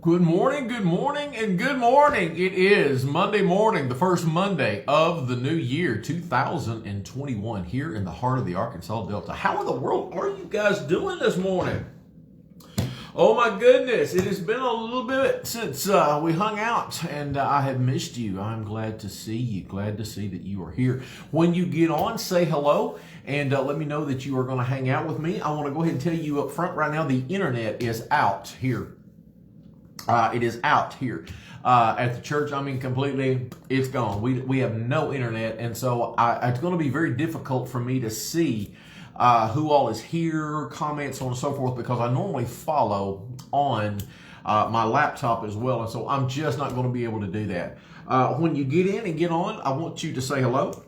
Good morning, and good morning. It is Monday morning, the first Monday of the new year, 2021, here in the heart of the Arkansas Delta. How in the world are you guys doing this morning? Oh my goodness, it has been a little bit since we hung out, and I have missed you. I'm glad to see you, glad to see that you are here. When you get on, say hello, and let me know that you are going to hang out with me. I want to go ahead and tell you up front right now, the internet is out here. It is out here at the church. I mean, completely, it's gone. We have no internet, and so it's going to be very difficult for me to see who all is here, comments, so on and so forth, because I normally follow on my laptop as well, and so I'm just not going to be able to do that. When you get in and get on, I want you to say hello.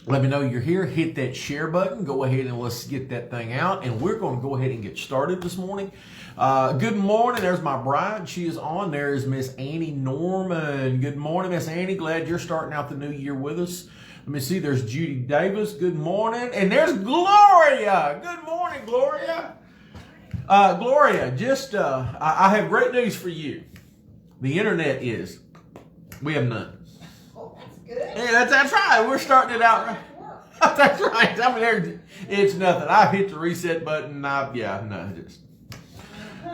Let me know you're here. Hit that share button. Go ahead and let's get that thing out. And we're going to go ahead and get started this morning. Good morning. There's my bride. She is on. There's Miss Annie Norman. Good morning, Miss Annie. Glad you're starting out the new year with us. Let me see. There's Judy Davis. Good morning. And there's Gloria. Good morning, Gloria. Gloria, I have great news for you. The internet we have none. Yeah, that's right. We're starting it out right. That's right. I mean, it's nothing. I hit the reset button.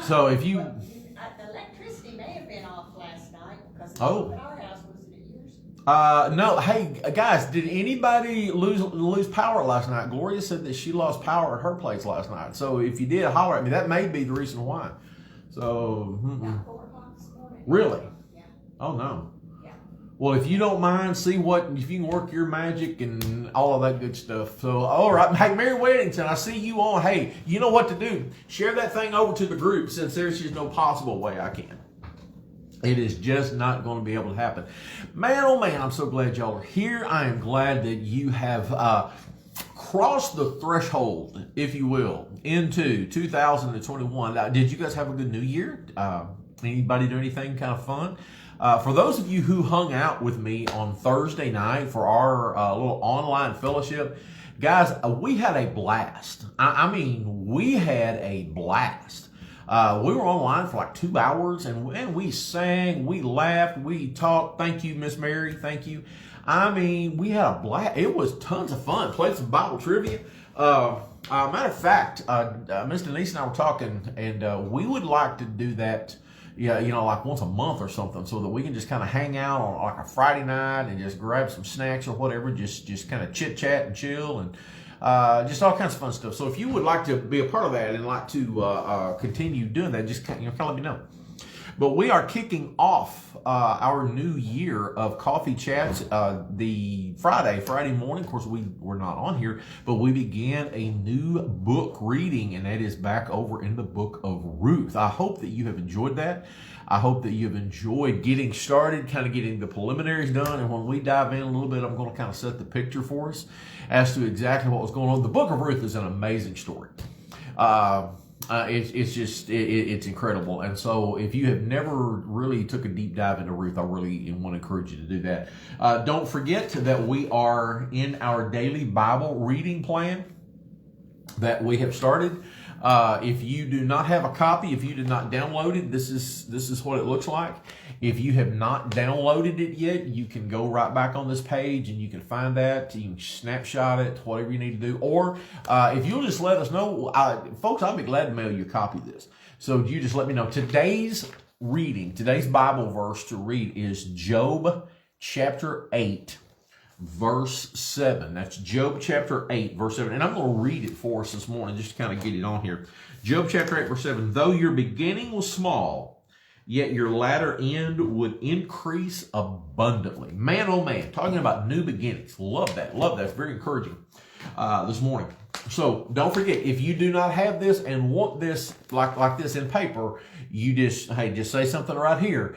So if you... The electricity may have been off last night because at our house, was it yours? No. Hey, guys, did anybody lose power last night? Gloria said that she lost power at her place last night. So if you did, holler at me. That may be the reason why. So... About 4 o'clock this morning. Really? Yeah. Oh, no. Well, if you don't mind, if you can work your magic and all of that good stuff. So, all right. Hey, Mary Weddington, I see you on. Hey, you know what to do. Share that thing over to the group since there's just no possible way I can. It is just not going to be able to happen. Man, oh man, I'm so glad y'all are here. I am glad that you have crossed the threshold, if you will, into 2021. Did you guys have a good new year? Anybody do anything kind of fun? For those of you who hung out with me on Thursday night for our little online fellowship, guys, we had a blast. I mean, we had a blast. We were online for like 2 hours, and we sang, we laughed, we talked. Thank you, Miss Mary. Thank you. I mean, we had a blast. It was tons of fun. Played some Bible trivia. Matter of fact, Miss Denise and I were talking, and we would like to do that. Yeah, like once a month or something, so that we can just kind of hang out on like a Friday night and just grab some snacks or whatever, just kind of chit chat and chill and just all kinds of fun stuff. So if you would like to be a part of that and like to continue doing that, just kind of let me know. But we are kicking off our new year of coffee chats the Friday morning. Of course, we're not on here, but we began a new book reading, and that is back over in the Book of Ruth. I hope that you have enjoyed that. I hope that you have enjoyed getting started, kind of getting the preliminaries done. And when we dive in a little bit, I'm going to kind of set the picture for us as to exactly what was going on. The Book of Ruth is an amazing story. It's incredible. And so if you have never really took a deep dive into Ruth, I really want to encourage you to do that. Don't forget that we are in our daily Bible reading plan that we have started. If you do not have a copy, if you did not download it, this is what it looks like. If you have not downloaded it yet, you can go right back on this page and you can find that. You can snapshot it, whatever you need to do. Or if you'll just let us know, folks, I'll be glad to mail you a copy of this. So you just let me know. Today's Bible verse to read is Job chapter 8. Verse 7. That's Job chapter 8, verse 7. And I'm going to read it for us this morning just to kind of get it on here. Job chapter 8, verse 7. Though your beginning was small, yet your latter end would increase abundantly. Man, oh man, talking about new beginnings. Love that. Love that. It's very encouraging this morning. So don't forget, if you do not have this and want this like this in paper, you just say something right here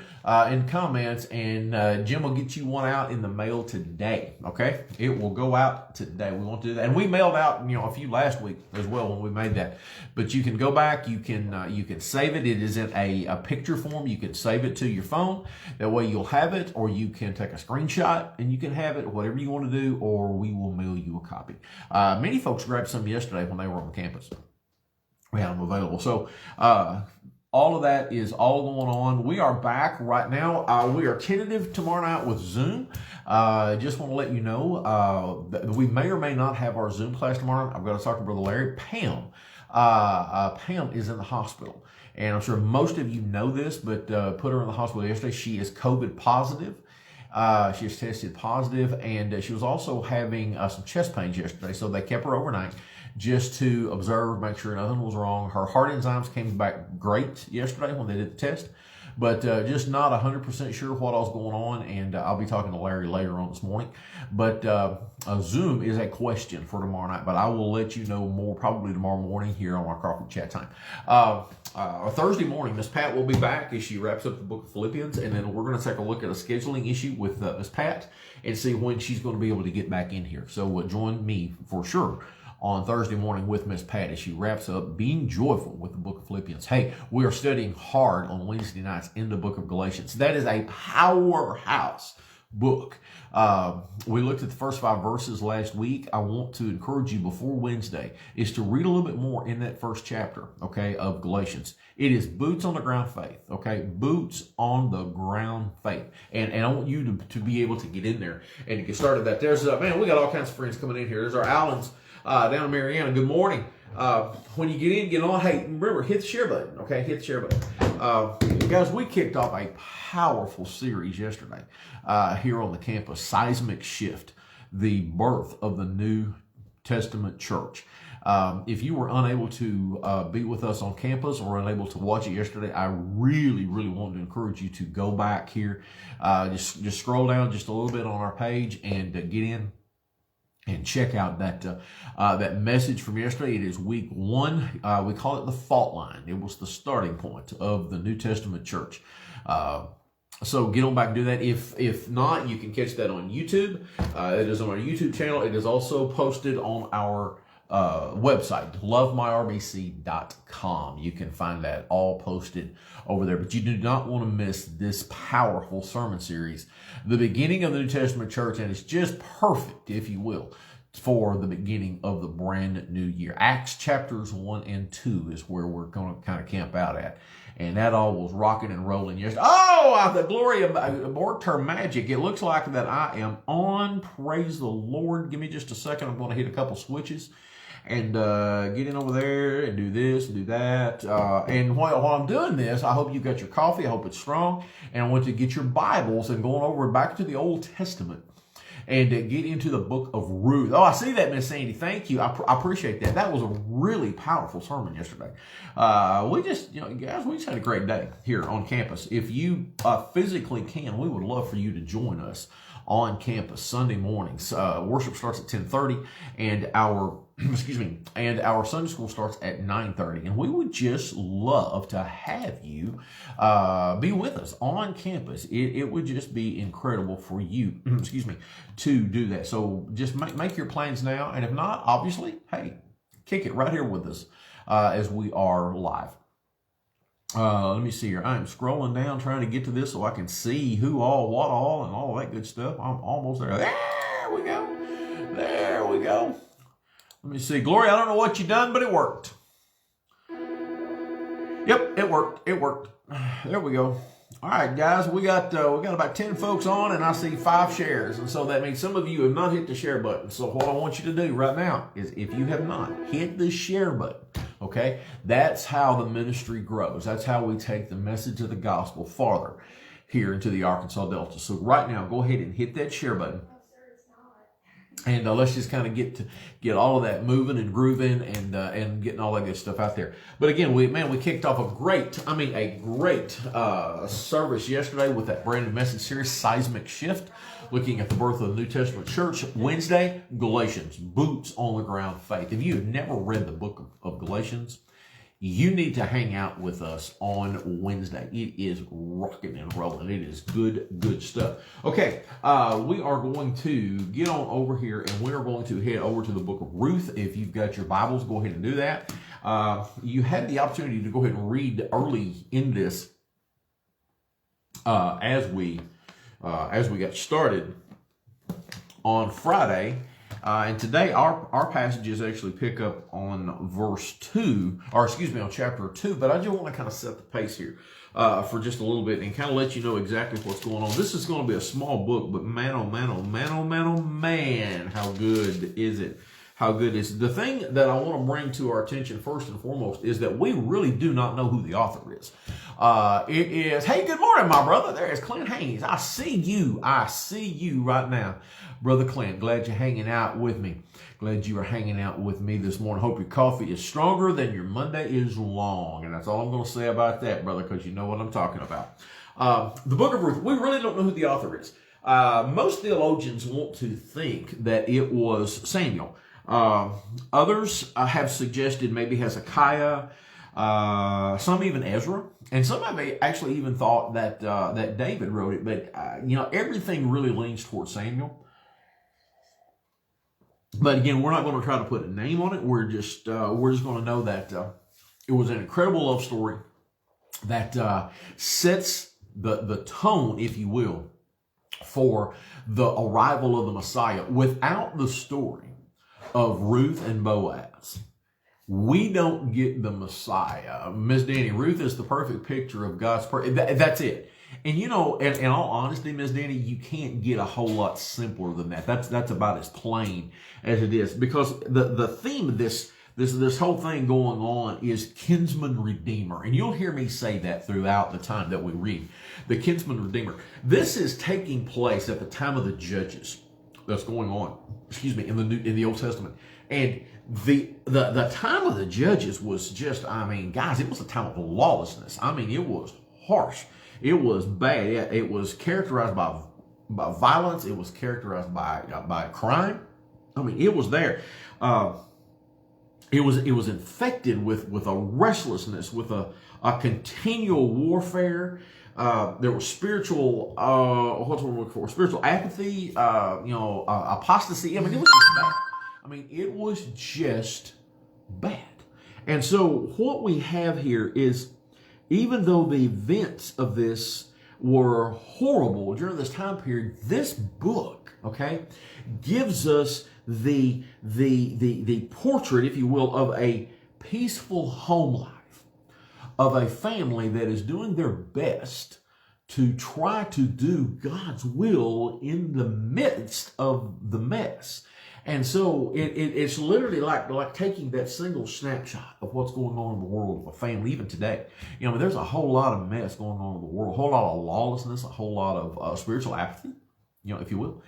in comments, and Jim will get you one out in the mail today. Okay, it will go out today. We want to do that, and we mailed out a few last week as well when we made that. But you can go back, you can save it. It is in a picture form. You can save it to your phone. That way you'll have it, or you can take a screenshot and you can have it. Whatever you want to do, or we will mail you a copy. Many folks grabbed some yesterday when they were on campus. We had them available. So all of that is all going on. We are back right now. We are tentative tomorrow night with Zoom. Just want to let you know that we may or may not have our Zoom class tomorrow. I've got to talk to Brother Larry. Pam is in the hospital. And I'm sure most of you know this, but put her in the hospital yesterday. She is COVID positive. She was tested positive, and she was also having some chest pains yesterday. So they kept her overnight just to observe, make sure nothing was wrong. Her heart enzymes came back great yesterday when they did the test, but just not 100% sure what all's going on. And I'll be talking to Larry later on this morning. But Zoom is a question for tomorrow night, but I will let you know more probably tomorrow morning here on our Coffee Chat Time. Thursday morning, Miss Pat will be back as she wraps up the book of Philippians, and then we're going to take a look at a scheduling issue with Miss Pat and see when she's going to be able to get back in here. So join me for sure on Thursday morning with Miss Pat as she wraps up being joyful with the book of Philippians. Hey, we are studying hard on Wednesday nights in the book of Galatians. That is a powerhouse book. We looked at the first 5 verses last week. I want to encourage you before Wednesday is to read a little bit more in that first chapter, okay, of Galatians. It is boots on the ground faith, okay, boots on the ground faith. And I want you to be able to get in there and to get started that. There's, man, we got all kinds of friends coming in here. There's our Allens down in Mariana. Good morning. When you get in, get on. Hey, remember, hit the share button, okay, hit the share button. Guys, we kicked off a powerful series yesterday here on the campus, Seismic Shift, the birth of the New Testament church. If you were unable to be with us on campus or unable to watch it yesterday, I really, really want to encourage you to go back here. Just scroll down just a little bit on our page and get in and check out that message from yesterday. It is week 1. We call it the fault line. It was the starting point of the New Testament church. So get on back and do that. If not, you can catch that on YouTube. It is on our YouTube channel. It is also posted on our website, lovemyrbc.com. You can find that all posted over there. But you do not want to miss this powerful sermon series, the beginning of the New Testament church, and it's just perfect, if you will, for the beginning of the brand new year. Acts chapters 1 and 2 is where we're going to kind of camp out at. And that all was rocking and rolling yesterday. Oh, the glory of abort term magic. It looks like that I am on. Praise the Lord. Give me just a second. I'm going to hit a couple switches and get in over there and do this and do that. And while I'm doing this, I hope you got your coffee. I hope it's strong. And I want to get your Bibles and going over back to the Old Testament and get into the Book of Ruth. Oh, I see that, Miss Sandy. Thank you. I appreciate that. That was a really powerful sermon yesterday. We just, guys, we just had a great day here on campus. If you physically can, we would love for you to join us on campus Sunday mornings. Worship starts at 10:30, and our our Sunday school starts at 9:30. And we would just love to have you be with us on campus. It would just be incredible for you, to do that. So just make your plans now. And if not, obviously, hey, kick it right here with us as we are live. Let me see here. I'm scrolling down trying to get to this so I can see who all, what all, and all that good stuff. I'm almost there. There we go. There we go. Let me see. Glory, I don't know what you done, but it worked. Yep, it worked. It worked. There we go. All right, guys, we got about 10 folks on, and I see 5 shares. And so that means some of you have not hit the share button. So what I want you to do right now is, if you have not, hit the share button. Okay? That's how the ministry grows. That's how we take the message of the gospel farther here into the Arkansas Delta. So right now, go ahead and hit that share button. And let's just kind of get all of that moving and grooving and getting all that good stuff out there. But again, we kicked off a great service yesterday with that brand new message series, Seismic Shift, looking at the birth of the New Testament church. Wednesday, Galatians, boots on the ground faith. If you have never read the book of Galatians, you need to hang out with us on Wednesday. It is rocking and rolling. It is good stuff. Okay, we are going to get on over here, and we are going to head over to the Book of Ruth. If you've got your Bibles, go ahead and do that. You had the opportunity to go ahead and read early in this as we got started on Friday. And today our passages actually pick up on verse 2, or excuse me, on chapter 2, but I just want to kind of set the pace here for just a little bit and kind of let you know exactly what's going on. This is going to be a small book, but man, oh man, oh man, oh man, oh man, how good is it? How good is it? The thing that I want to bring to our attention first and foremost is that we really do not know who the author is. It is, hey, good morning, my brother. There is Clint Haynes. I see you right now. Brother Clint, glad you're hanging out with me. Glad you are hanging out with me this morning. Hope your coffee is stronger than your Monday is long. And that's all I'm going to say about that, brother, because you know what I'm talking about. The Book of Ruth, we really don't know who the author is. Most theologians want to think that it was Samuel. Others have suggested maybe Hezekiah, some even Ezra, and some have actually even thought that that David wrote it. But everything really leans towards Samuel. But again, we're not going to try to put a name on it. We're just going to know that it was an incredible love story that sets the tone, if you will, for the arrival of the Messiah. Without the story of Ruth and Boaz, we don't get the Messiah. Miss Danny, Ruth is the perfect picture of God's that's it. And in all honesty, Miss Danny, you can't get a whole lot simpler than that. That's about as plain as it is, because the theme of this whole thing going on is kinsman redeemer. And you'll hear me say that throughout the time that we read the kinsman redeemer. This is taking place at the time of the Judges that's going on, in the Old Testament. And the time of the Judges was just, guys, it was a time of lawlessness. It was harsh. It was bad. It was characterized by violence. It was characterized by crime. It was there. It was infected with a restlessness, with a continual warfare. There was spiritual, what's what we're looking for? Spiritual apathy, apostasy. It was just bad. It was just bad. And so what we have here is, even though the events of this were horrible during this time period, this book, okay, gives us the portrait, if you will, of a peaceful home life, of a family that is doing their best to try to do God's will in the midst of the mess. And so it's literally like taking that single snapshot of what's going on in the world of a family, even today. There's a whole lot of mess going on in the world, a whole lot of lawlessness, a whole lot of spiritual apathy, if you will.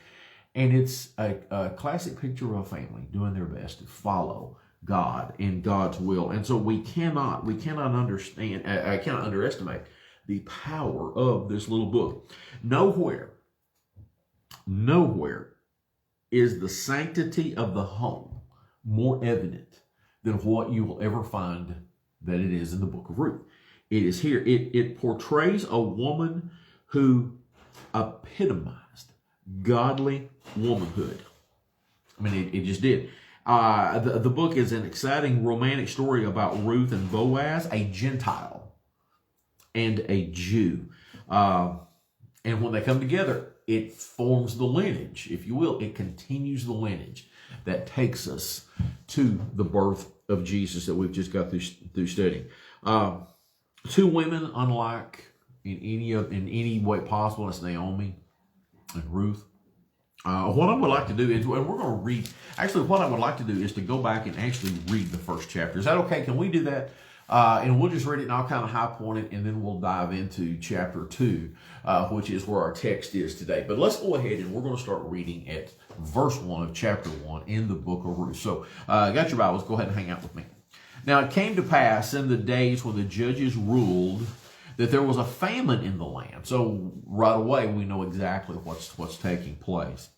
And it's a classic picture of a family doing their best to follow God in God's will. And so we cannot underestimate the power of this little book. Nowhere is the sanctity of the home more evident than what you will ever find that it is in the Book of Ruth. It is here. It portrays a woman who epitomized godly womanhood. It just did. The book is an exciting romantic story about Ruth and Boaz, a Gentile and a Jew. And when they come together, it forms the lineage, if you will. It continues the lineage that takes us to the birth of Jesus that we've just got through studying. Two women unlike in any way possible. It's Naomi and Ruth. What I would like to do is, and we're going to read, actually what I would like to do is to go back and actually read the first chapter. Is that okay? Can we do that? And we'll just read it and I'll kind of high point it, and then we'll dive into chapter 2, which is where our text is today. But let's go ahead and we're going to start reading at verse 1 of chapter 1 in the Book of Ruth. So, got your Bibles, go ahead and hang out with me. Now it came to pass in the days when the judges ruled that there was a famine in the land. So right away we know exactly what's taking place.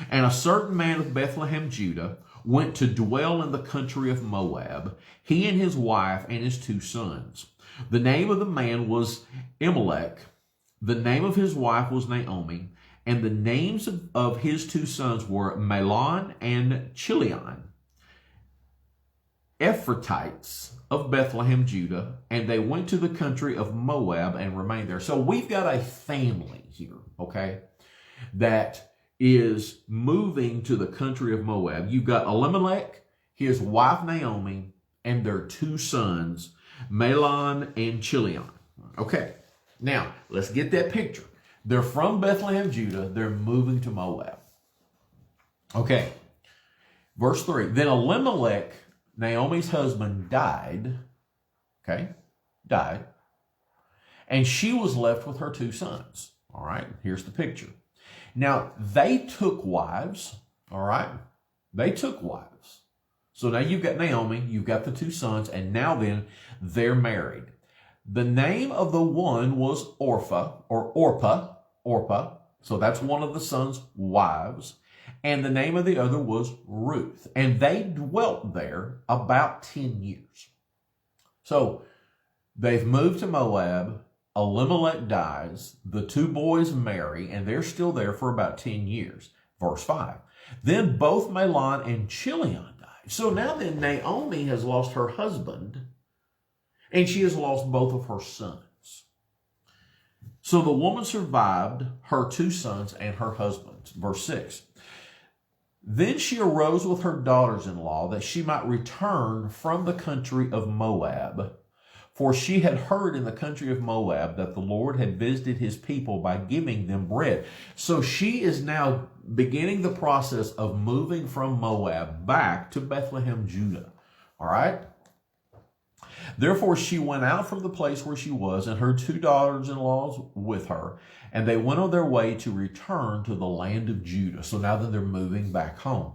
And a certain man of Bethlehem, Judah, went to dwell in the country of Moab, he and his wife and his 2 sons. The name of the man was Elimelech, the name of his wife was Naomi, and the names of his 2 sons were Mahlon and Chilion, Ephrathites of Bethlehem, Judah, and they went to the country of Moab and remained there. So we've got a family here, okay, that is moving to the country of Moab. You've got Elimelech, his wife Naomi, and their two sons, Mahlon and Chilion. Okay, now let's get that picture. They're from Bethlehem, Judah. They're moving to Moab. Okay, verse 3. Then Elimelech, Naomi's husband, died. Okay, died. And she was left with her two sons. All right, here's the picture. Now, they took wives. All right, they took wives. So now you've got Naomi, you've got the two sons, and now then they're married. The name of the one was Orpah. So that's one of the sons' wives. And the name of the other was Ruth. And they dwelt there about 10 years. So they've moved to Moab. Elimelech dies. The two boys marry, and they're still there for about 10 years. Verse 5. Then both Mahlon and Chilion died. So now then Naomi has lost her husband, and she has lost both of her sons. So the woman survived her two sons and her husband. Verse 6. Then she arose with her daughters-in-law that she might return from the country of Moab. For she had heard in the country of Moab that the Lord had visited his people by giving them bread. So she is now beginning the process of moving from Moab back to Bethlehem, Judah. All right? Therefore she went out from the place where she was, and her two daughters-in-law with her, and they went on their way to return to the land of Judah. So now that they're moving back home.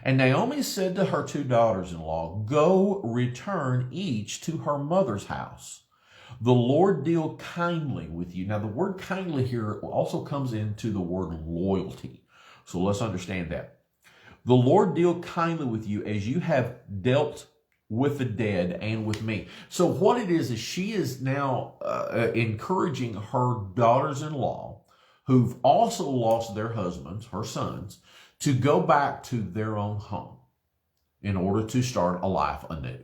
And Naomi said to her two daughters-in-law, go return each to her mother's house. The Lord deal kindly with you. Now the word kindly here also comes into the word loyalty. So let's understand that. The Lord deal kindly with you as you have dealt with the dead and with me. So what it is she is now encouraging her daughters-in-law, who've also lost their husbands, her sons, to go back to their own home in order to start a life anew.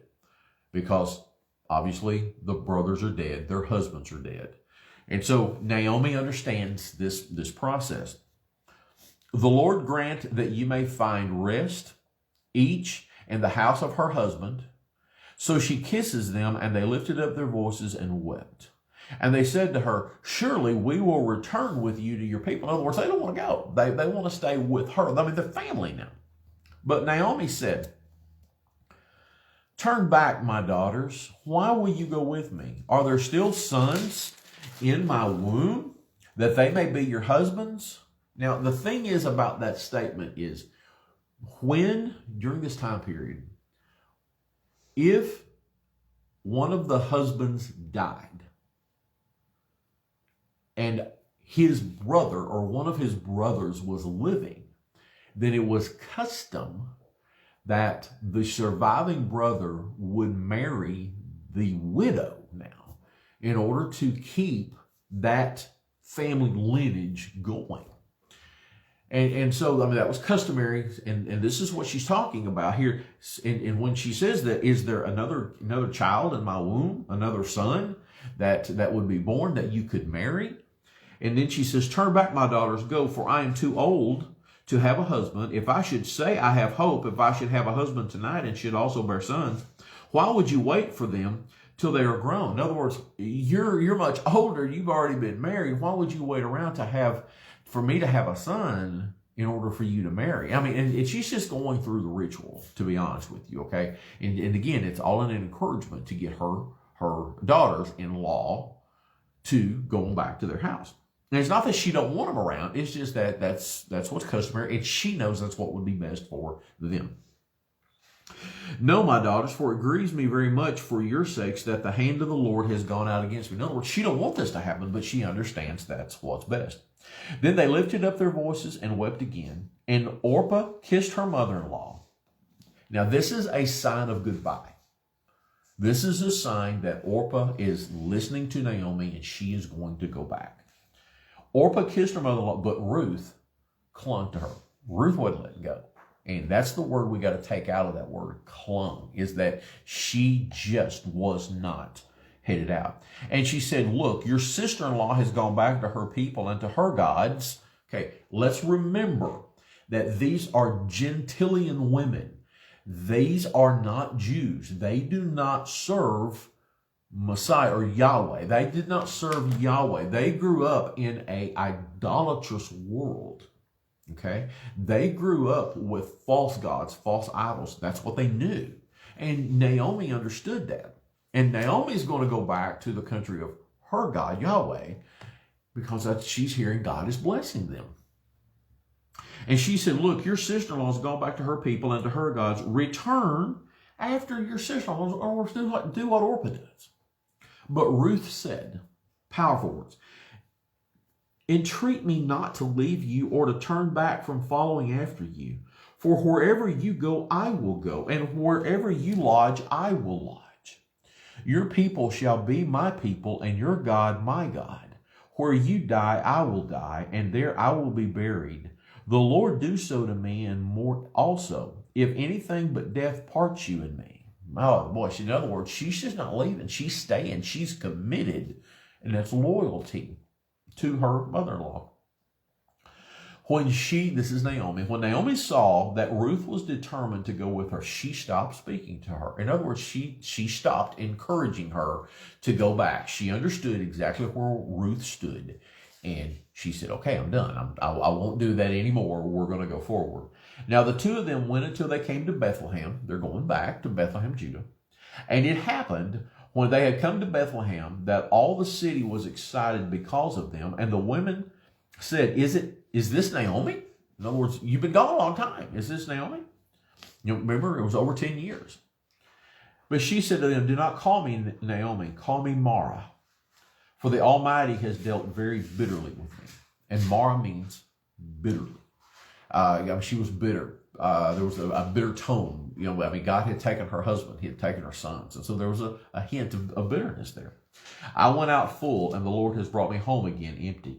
Because obviously the brothers are dead, their husbands are dead. And so Naomi understands this process. The Lord grant that you may find rest, each in the house of her husband. So she kisses them, and they lifted up their voices and wept. And they said to her, surely we will return with you to your people. In other words, they don't want to go. They want to stay with her. I mean, they're family now. But Naomi said, turn back, my daughters. Why will you go with me? Are there still sons in my womb that they may be your husbands? Now, the thing is about that statement is when, during this time period, if one of the husbands died, and his brother or one of his brothers was living, then it was custom that the surviving brother would marry the widow now in order to keep that family lineage going. And so, I mean, that was customary, and this is what she's talking about here. And when she says that, is there another child in my womb, another son that would be born that you could marry? And then she says, turn back, my daughters, go, for I am too old to have a husband. If I should say I have hope, if I should have a husband tonight and should also bear sons, why would you wait for them till they are grown? In other words, you're much older. You've already been married. Why would you wait around for me to have a son in order for you to marry? I mean, and she's just going through the ritual, to be honest with you, okay? And again, it's all in an encouragement to get her daughters-in-law to go back to their house. And it's not that she don't want them around. It's just that that's what's customary, and she knows that's what would be best for them. No, my daughters, for it grieves me very much for your sakes that the hand of the Lord has gone out against me. In other words, she don't want this to happen, but she understands that's what's best. Then they lifted up their voices and wept again. And Orpah kissed her mother-in-law. Now, this is a sign of goodbye. This is a sign that Orpah is listening to Naomi and she is going to go back. Orpah kissed her mother-in-law, but Ruth clung to her. Ruth wouldn't let go. And that's the word we got to take out of that word, clung, is that she just was not headed out. And she said, look, your sister-in-law has gone back to her people and to her gods. Okay, let's remember that these are Gentilian women. These are not Jews. They do not serve Messiah or Yahweh. They did not serve Yahweh. They grew up in an idolatrous world. Okay? They grew up with false gods, false idols. That's what they knew. And Naomi understood that. And Naomi is going to go back to the country of her God, Yahweh, because she's hearing God is blessing them. And she said, look, your sister-in-law has gone back to her people and to her gods. Return after your sister-in-law, or do what Orpah does. But Ruth said, powerful words, entreat me not to leave you or to turn back from following after you. For wherever you go, I will go, and wherever you lodge, I will lodge. Your people shall be my people, and your God my God. Where you die, I will die, and there I will be buried. The Lord do so to me, and more also, if anything but death parts you and me. Oh, boy, in other words, she's just not leaving. She's staying. She's committed, and that's loyalty to her mother-in-law. This is Naomi, when Naomi saw that Ruth was determined to go with her, she stopped speaking to her. In other words, she stopped encouraging her to go back. She understood exactly where Ruth stood. And she said, okay, I'm done. I won't do that anymore. We're going to go forward. Now, the two of them went until they came to Bethlehem. They're going back to Bethlehem, Judah. And it happened when they had come to Bethlehem that all the city was excited because of them. And the women said, is this Naomi? In other words, you've been gone a long time. Is this Naomi? Remember, it was over 10 years. But she said to them, do not call me Naomi, call me Mara. For the Almighty has dealt very bitterly with me. And Mara means bitterly. She was bitter. There was a bitter tone. God had taken her husband. He had taken her sons. And so there was a hint of bitterness there. I went out full, and the Lord has brought me home again empty.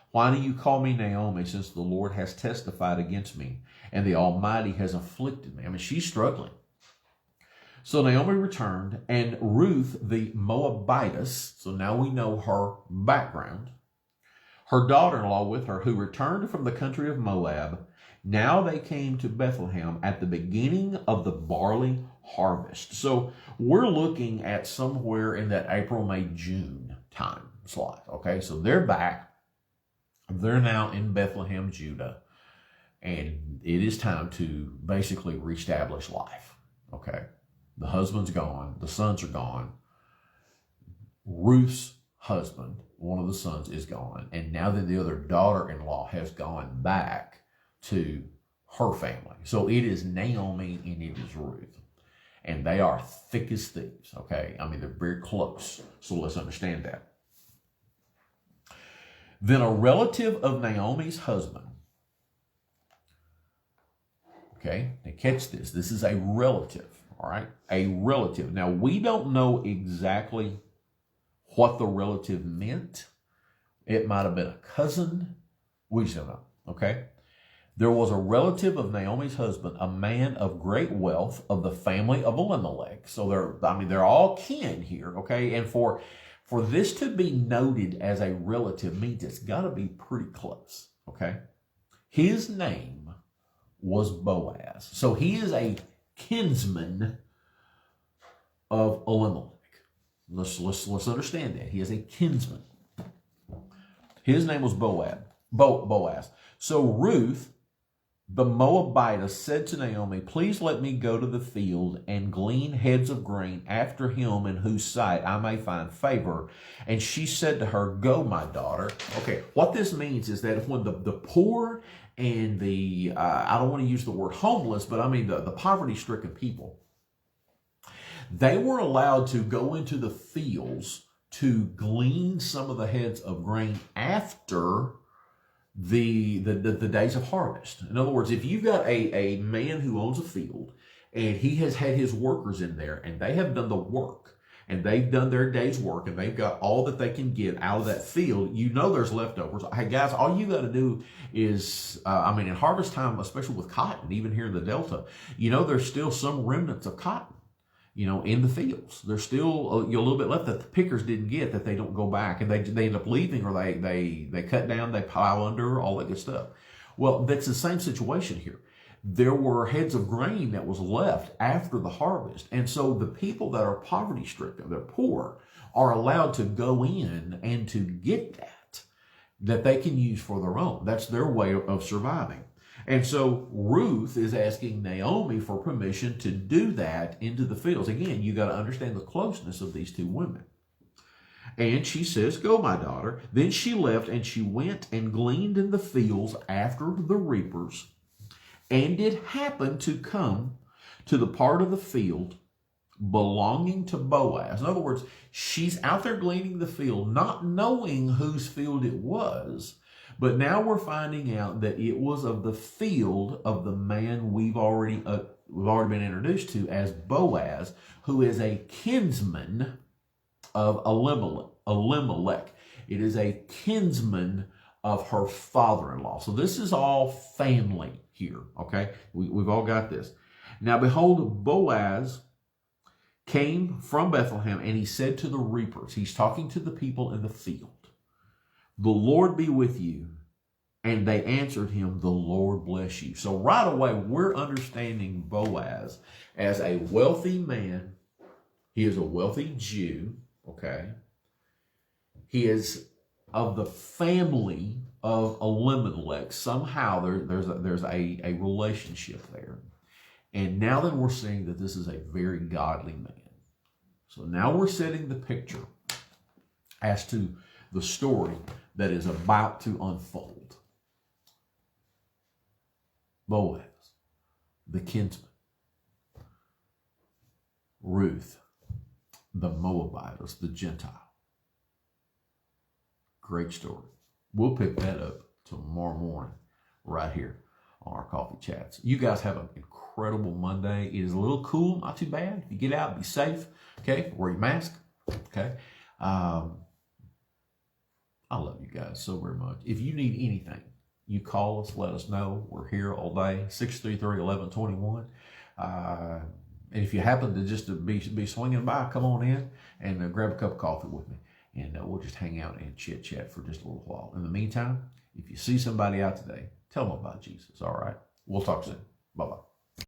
Why do you call me Naomi, since the Lord has testified against me, and the Almighty has afflicted me? She's struggling. So Naomi returned, and Ruth the Moabitess, so now we know her background, her daughter-in-law with her, who returned from the country of Moab. Now they came to Bethlehem at the beginning of the barley harvest. So we're looking at somewhere in that April, May, June time slot. Okay, so they're back. They're now in Bethlehem, Judah, and it is time to basically reestablish life. Okay, the husband's gone, the sons are gone. Ruth's husband, one of the sons, is gone, and now that the other daughter-in-law has gone back to her family. So it is Naomi and it is Ruth, and they are thick as thieves. Okay, they're very close. So let's understand that. Then a relative of Naomi's husband, okay, now catch this. This is a relative, all right? A relative. Now, we don't know exactly what the relative meant. It might have been a cousin. We just don't know, okay? There was a relative of Naomi's husband, a man of great wealth of the family of Elimelech. So they're all kin here, okay? And for this to be noted as a relative means it's got to be pretty close, okay? His name was Boaz. So he is a kinsman of Elimelech. Let's understand that. He is a kinsman. His name was Boaz. So Ruth, the Moabitess, said to Naomi, please let me go to the field and glean heads of grain after him in whose sight I may find favor. And she said to her, go, my daughter. Okay, what this means is that when the poor and the, I don't want to use the word homeless, but the poverty-stricken people, they were allowed to go into the fields to glean some of the heads of grain after the days of harvest. In other words, if you've got a man who owns a field and he has had his workers in there and they have done the work and they've done their day's work and they've got all that they can get out of that field, there's leftovers. Hey guys, all you got to do is, in harvest time, especially with cotton, even here in the Delta, there's still some remnants of cotton. In the fields. There's still a little bit left that the pickers didn't get, that they don't go back, and they end up leaving, or they cut down, they pile under, all that good stuff. Well, that's the same situation here. There were heads of grain that was left after the harvest. And so the people that are poverty stricken, they're poor, are allowed to go in and to get that they can use for their own. That's their way of surviving. And so Ruth is asking Naomi for permission to do that into the fields. Again, you got to understand the closeness of these two women. And she says, "Go, my daughter." Then she left and she went and gleaned in the fields after the reapers. And it happened to come to the part of the field belonging to Boaz. In other words, she's out there gleaning the field, not knowing whose field it was. But now we're finding out that it was of the field of the man we've already been introduced to as Boaz, who is a kinsman of Elimelech. It is a kinsman of her father-in-law. So this is all family here, okay? We've all got this. Now behold, Boaz came from Bethlehem, and he said to the reapers, he's talking to the people in the field, "The Lord be with you." And they answered him, "The Lord bless you." So right away, we're understanding Boaz as a wealthy man. He is a wealthy Jew, okay? He is of the family of Elimelech. Somehow there's a relationship there. And now then we're seeing that this is a very godly man. So now we're setting the picture as to the story that is about to unfold. Boaz, the kinsman. Ruth, the Moabitess, the Gentile. Great story. We'll pick that up tomorrow morning right here on our Coffee Chats. You guys have an incredible Monday. It is a little cool, not too bad. If you get out, be safe. Okay, wear your mask. Okay. I love you guys so very much. If you need anything, you call us, let us know. We're here all day, 633-1121. And if you happen to just be swinging by, come on in and grab a cup of coffee with me. And we'll just hang out and chit-chat for just a little while. In the meantime, if you see somebody out today, tell them about Jesus, all right? We'll talk soon. Bye-bye.